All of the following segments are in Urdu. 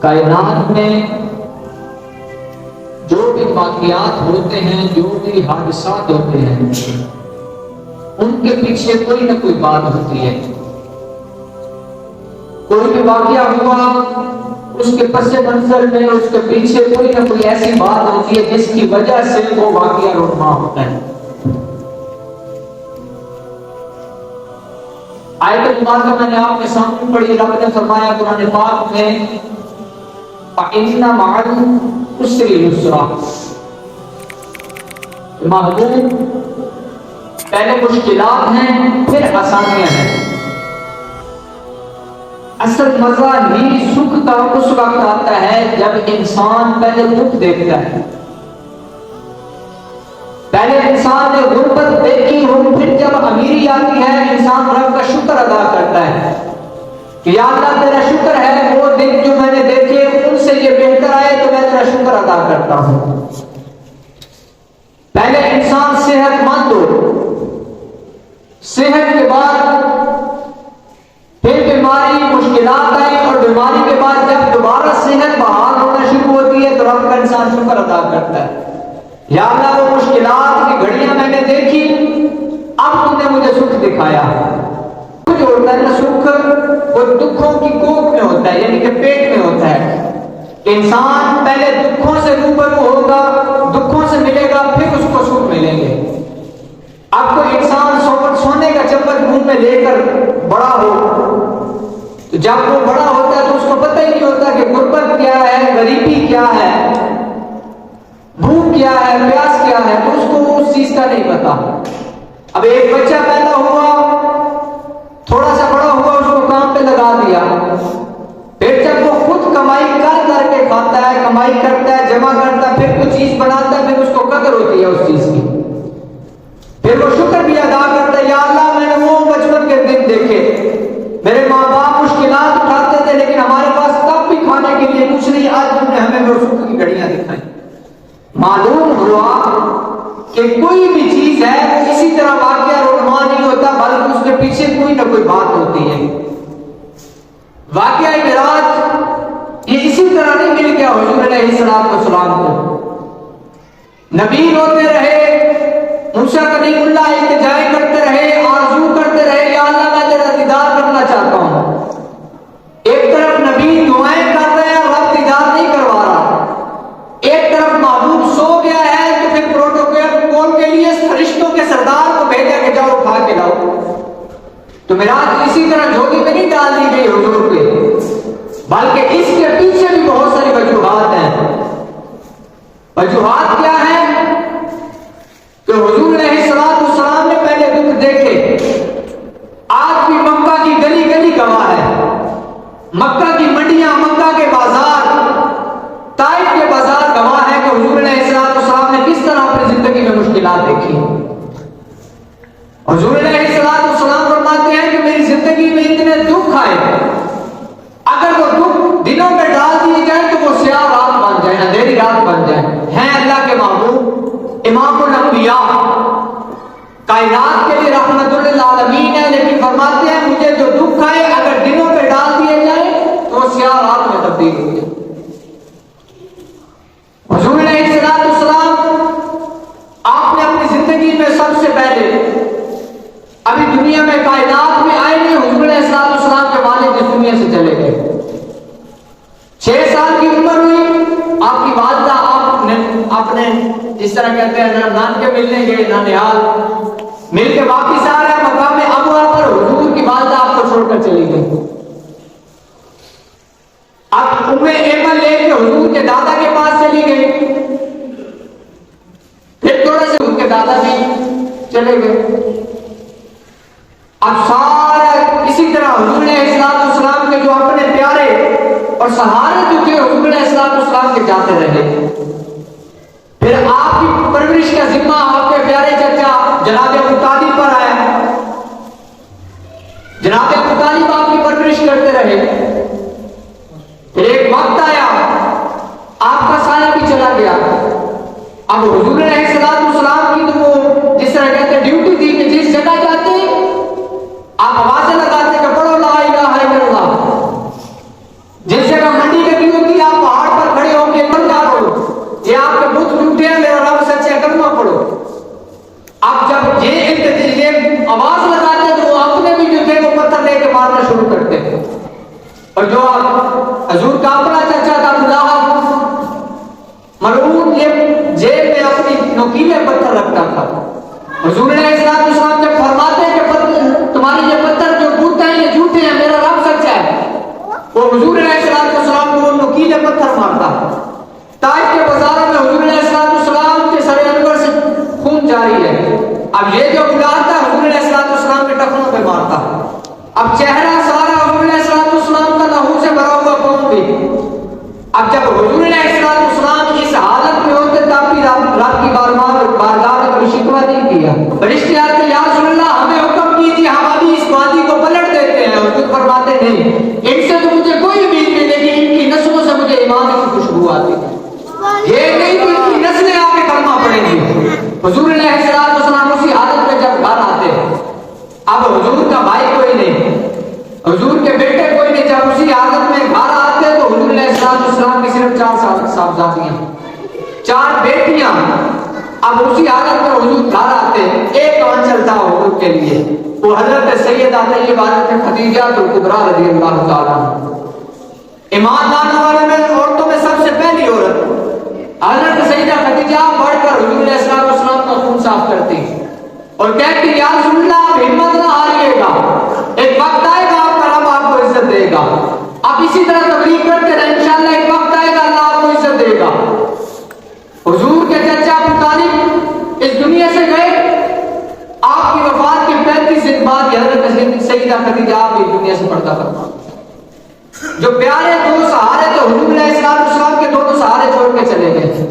کائنات میں جو بھی واقعات ہوتے ہیں، جو بھی حادثات ہوتے ہیں، ان کے پیچھے کوئی نہ کوئی بات ہوتی ہے۔ کوئی بھی واقعہ ہوا، اس کے پس منظر میں اس کے پیچھے کوئی نہ کوئی ایسی بات ہوتی ہے جس کی وجہ سے وہ واقعہ رونما ہوتا ہے۔ آیت مبارکہ میں نے آپ کے سامنے پڑھی، رب نے فرمایا قرآن پاک میں فَإِنَّ مَعَ الْعُسْرِ يُسْرًا، محبوب پہلے مشکلات ہیں پھر آسانیاں ہیں۔ اصل مزہ ہی سکھ کا اس وقت آتا ہے جب انسان پہلے دکھ دیکھتا ہے، پہلے انسان نے غربت دیکھی ہو، پھر جب امیری آتی ہے انسان رب کا شکر ادا کرتا ہے کہ یا اللہ تیرا شکر ہے، وہ دن جو میں نے دیکھے ان سے یہ بہتر آئے تو میں تیرا شکر ادا کرتا ہوں۔ پہلے انسان صحت مند ہو، صحت کے بعد پھر بیماری، مشکلات آئی، اور بیماری کے بعد جب دوبارہ صحت بحال ہونا شروع ہوتی ہے تو رب کا انسان شکر ادا کرتا ہے، یا اللہ وہ مشکلات کی گھڑیاں میں نے دیکھی، اب تم نے مجھے سکھ دکھایا۔ جو ہوتا ہے نا سکھ، وہ دکھوں کی کوکھ میں ہوتا ہے، یعنی کہ پیٹ میں ہوتا ہے۔ انسان پہلے دکھوں سے روبرو ہوگا، دکھوں سے ملے گا، پھر اس کو سکھ ملیں گے۔ اب کوئی انسان سونے کا چمچ منہ میں لے کر بڑا ہو تو جب وہ بڑا ہوتا ہے تو اس کو پتہ ہی نہیں ہوتا کہ غربت کیا ہے، غریبی کیا ہے، بھوک کیا ہے، پیاس کیا ہے، تو اس کو اس چیز کا نہیں پتا۔ اب ایک بچہ پیدا ہوا، تھوڑا سا بڑا ہوا، اس کو کام پہ لگا دیا، پھر جب وہ خود کمائی کر کے کھاتا ہے، کمائی کرتا ہے، جمع کرتا ہے، پھر کوئی چیز بناتا ہے، پھر اس کو قدر ہوتی ہے اس چیز کی، پھر وہ شکر بھی ادا کرتا ہے، یا اللہ میں نے وہ بچپن کے دن دیکھے، میرے ماں باپ مشکلات اٹھاتے تھے لیکن ہمارے پاس تب بھی کھانے کے لیے کچھ نہیں، آج تم نے ہمیں وہ سکھ کی گھڑیاں دکھائی۔ معلوم ہوا کہ کوئی بھی چیز ہے وہ اسی طرح واقعہ رونما نہیں ہوتا، بلکہ اس کے پیچھے کوئی نہ کوئی بات ہوتی ہے۔ واقعہ معراج یہ اسی طرح نہیں مل گیا حضور علیہ السلام کو۔ نبی روتے رہے، موسیٰ کلیم اللہ التجائے کرتے رہے، آرزو کرتے رہے، یا اللہ میں تیرا دیدار کرنا چاہتا ہوں۔ ایک طرف نبی دعائیں کر رہے ہیں، رب دیدار نہیں کروا رہا، ایک طرف محبوب سو گیا ہے تو پھر پروٹوکول کے لیے فرشتوں کے سردار کو بھیجا کہ جاؤ اٹھا کے لاؤ۔ تو معراج اسی طرح جھولی میں نہیں ڈال دی گئی حضور پہ، بلکہ اس کے پیچھے بھی بہت ساری وجوہات ہیں۔ وجوہات کیا ہیں کہ حضور علیہ السلام نے پہلے دکھ دیکھے، آج بھی مکہ کی گلی گلی گواہ ہے، مکہ کی منڈیاں، مکہ کے بازار، طائف کے بازار گواہ ہے کہ حضور علیہ السلام نے کس طرح اپنی زندگی میں مشکلات دیکھی۔ حضور علیہ السلام فرماتے ہیں کہ میری زندگی میں اتنے دکھ آئے، اگر وہ دکھ دنوں میں ڈال دیے جائیں تو وہ سیاہ رات بن جائیں، اندھیری رات بن جائیں۔ ہیں اللہ کے محبوب، امام الانبیاء، کائنات کے لیے رحمت للعالمین ہے، لیکن فرماتے ہیں مجھے جو دکھ آئے اگر دنوں پہ ڈال دیے جائیں تو وہ سیاہ رات میں تبدیل ہو جائے۔ حضور علیہ السلام آپ نے اپنی زندگی میں سب سے پہلے، ابھی دنیا میں کائنات میں آئے نہیں، حضور علیہ السلام کے والد اس دنیا سے چلے گئے۔ 6 سال کی عمر ہوئی، آپ کی والدہ اپنے جس طرح کہتے ہیں نان کے ملنے گئے، نانیال مل کے واپس آ رہے مقام ابوا پر حضور کی والدہ آپ کو چھوڑ کر چلی گئی۔ اب ام ایمن لے کے حضور کے دادا کے پاس چلی گئی، پھر تھوڑے سے حضور کے دادا بھی چلے گئے۔ اب سارا اسی طرح حضور علیہ السلام کے جو اپنے پیارے اور سہارے جو تھے حضور علیہ السلام کے جاتے رہے۔ پھر آپ کی پرورش کا ذمہ آپ کے پیارے چچا جناب ابو طالب پر آیا، جناب ابو طالب آپ کی پرورش کرتے رہے۔ پھر ایک وقت آیا آپ کا سایہ بھی چلا گیا، اب حضور علیہ السلام کی تو وہ جس طرح کہتے ہیں ڈیوٹی تھی کہ جس جگہ جاتے آپ آوازیں لگاتے کہ پڑھو لا الہ الا اللہ، جس جگہ منڈی لگی ہوتی جو حضور کا اپنا چچا تھا ابو لہب، ملعون، یہ جیب میں اپنی نوکیلے پتھر رکھتا تھا. حضور علیہ السلام جب فرماتے ہیں کہ تمہاری یہ پتھر جو ٹوٹتے ہیں یہ جھوٹے ہیں، میرا رب سچا ہے، وہ حضور علیہ السلام کو وہ نوکیلے پتھر مارتا. طائف کے بازاروں میں حضور علیہ السلام کے سر انور سے خون جاری ہے. اب یہ جو بلاتا ہے حضور علیہ السلام کے ٹخنوں پہ مارتا. اب چہرہ سارا حضور علیہ السلام کا لہو سے بھرا ہوا پاؤں بھی. اب جب حضور علیہ السلام اس حالت میں ہوتے تب بھی رب کی بارگاہ میں کوئی شکوہ نہیں کیا. فرشتے آتے ہیں یا رسول اللہ ہمیں حکم کیجیے، ہم ابھی اس وادی کو پلٹ دیتے ہیں. حضور فرماتے نہیں، ان سے تو مجھے کوئی امید نہیں، لیکن ان کی نسلوں سے مجھے ایمان کی خوشبو آتی ہے. یہ نہیں کہ ان کی نسلیں آ کے کلمہ پڑھیں گی. حضور علیہ السلام اسی حالت میں جب گھر آتے ہیں، اب حضور کا بھائی کوئی نہیں، حضور کے بیٹے کوئی نہیں، جب اسی حالت میں گھر آتے تو حضور علیہ السلام کی صرف 4 صاحبزادیاں، 4 بیٹیاں. اب اسی حالت میں حضور گھر آتے، ایک آنچل تھا حضور کے لیے، وہ حضرت سیدہ طیبہ خدیجہ الکبریٰ رضی اللہ تعالیٰ. ایمان لانے والے میں عورتوں میں سب سے پہلی عورت حضرت سیدہ خدیجہ بڑھ کر حضور علیہ السلام کا خون صاف کرتی اور کہتی یا رسول اللہ آپ ہمت نہ ہاریے گا، ایک وقت آئے گا آپ کا رب آپ کو عزت دے گا. آپ اسی طرح تبلیغ کرتے رہے، انشاءاللہ ایک وقت آئے گا اللہ آپ کو عزت دے گا. حضور کے چچا ابو طالب اس دنیا سے گئے، آپ کی وفات کے 35 دن بعد حضرت سیدہ خدیجہ آپ اس دنیا سے پردہ فرما. جو پیارے 2 سہارے تھے حضور علیہ السلام کے، دونوں سہارے چھوڑ کے چلے گئے.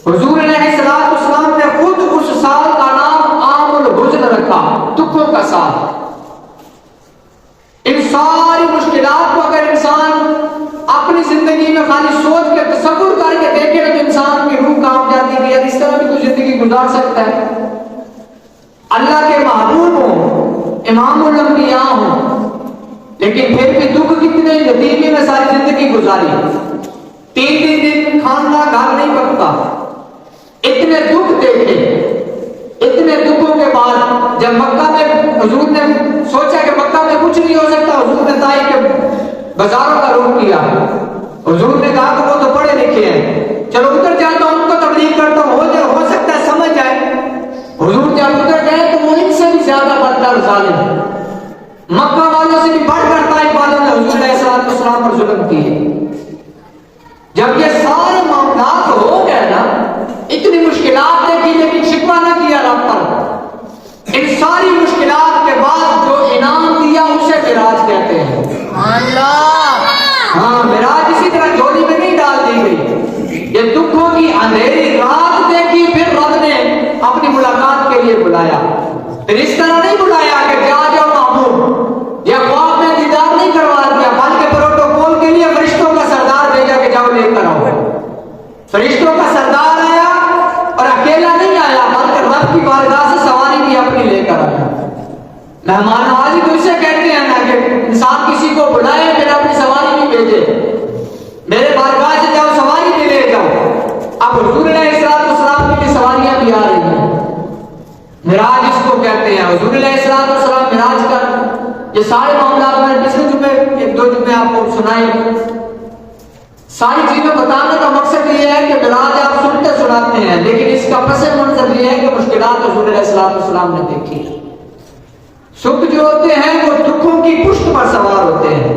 حضور علیہ السلام نے خود اس سال کا نام عام الحزن رکھا، دکھوں کا سال. ان ساری مشکلات کو اگر انسان اپنی زندگی میں خالی سوچ کے تصور کر کے دیکھے تو انسان کی روح کام جاتی ہے کہ اس طرح بھی کوئی زندگی گزار سکتا ہے. اللہ کے محبوب ہوں، امام الانبیاء ہوں، لیکن پھر بھی دکھ کتنے یتیمی میں ساری زندگی گزاری. 3 دن کھانا گھر نہیں پکتا، اتنے دکھ دیکھے. اتنے دکھوں کے بعد جب مکہ میں حضور نے سوچا کہ مکہ میں کچھ نہیں ہو سکتا، حضور نے طائف کے بازاروں کا رخ کیا. حضور نے کہا کہ وہ تو پڑھے لکھے ہیں، چلو ادھر جاتا ہوں ان کو تبلیغ کرتا ہوں، ہو سکتا ہے سمجھ جائے. حضور جب ادھر گئے تو وہ ان سے بھی زیادہ بدتر ظالم، مکہ والوں سے بھی بڑھ کر طائف والوں نے حضور علیہ السلام پر ظلم کیے. جب یہ سارے معاملات ہو گئے نا، اتنی مشکلات دیکھی لیکن شکوہ نہ کیا رب پر. ان ساری مشکلات کے بعد جو انعام دیا اسے معراج کہتے ہیں. اللہ ہاں، معراج اسی طرح جھولی میں نہیں ڈال دی گئی. یہ دکھوں کی اندھیری رات دیکھی، پھر رب نے اپنی ملاقات کے لیے بلایا. پھر اس طرح نہیں بلایا کہ جا جاؤ محمود، یا خواب میں دیدار نہیں کروا دیا، بلکہ پروٹوکول کے لیے فرشتوں کا سردار بھیجا کہ جاؤ لے کر آؤ. فرشتوں کا سردار آیا اور اکیلا نہیں آیا، بلکہ رب کی بارگاہ سے سواری بھی اپنی لے کر آیا. مہمان نوازی تو اسے کہتے ہیں نا کہ انسان کسی کو بلائے پھر اپنی سواری بھی بھیجے. میرے بارگاہ سے جاؤ سواری بھی لے جاؤ. اب حضور علیہ السلام کے لیے سواریاں بھی آ رہی ہیں. معراج اس کو کہتے ہیں. حضور علیہ السلام معراج کر یہ سارے معاملات میں پچھلے جمعے 1-2 جمعے آپ کو سنائے. ساری چیزیں بتانے کا مقصد یہ ہے کہ معراج آپ سنتے سناتے ہیں، لیکن اس کا پس منظر یہ ہے کہ مشکلات حضور علیہ السلام نے دیکھی. سکھ جو ہوتے ہیں وہ دکھوں کی پشت پر سوار ہوتے ہیں.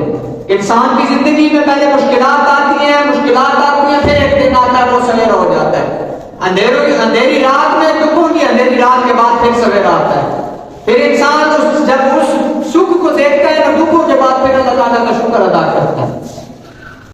انسان کی زندگی میں پہلے مشکلات آتی ہیں، پھر ایک دن آتا ہے وہ سویرا ہو جاتا ہے. اندھیری رات میں دکھوں کی اندھیری رات کے بعد پھر سویرا آتا ہے. پھر انسان جب اس سکھ کو دیکھتا ہے تو دکھوں کے بعد پھر اللہ تعالیٰ کا شکر ادا کرتا ہے.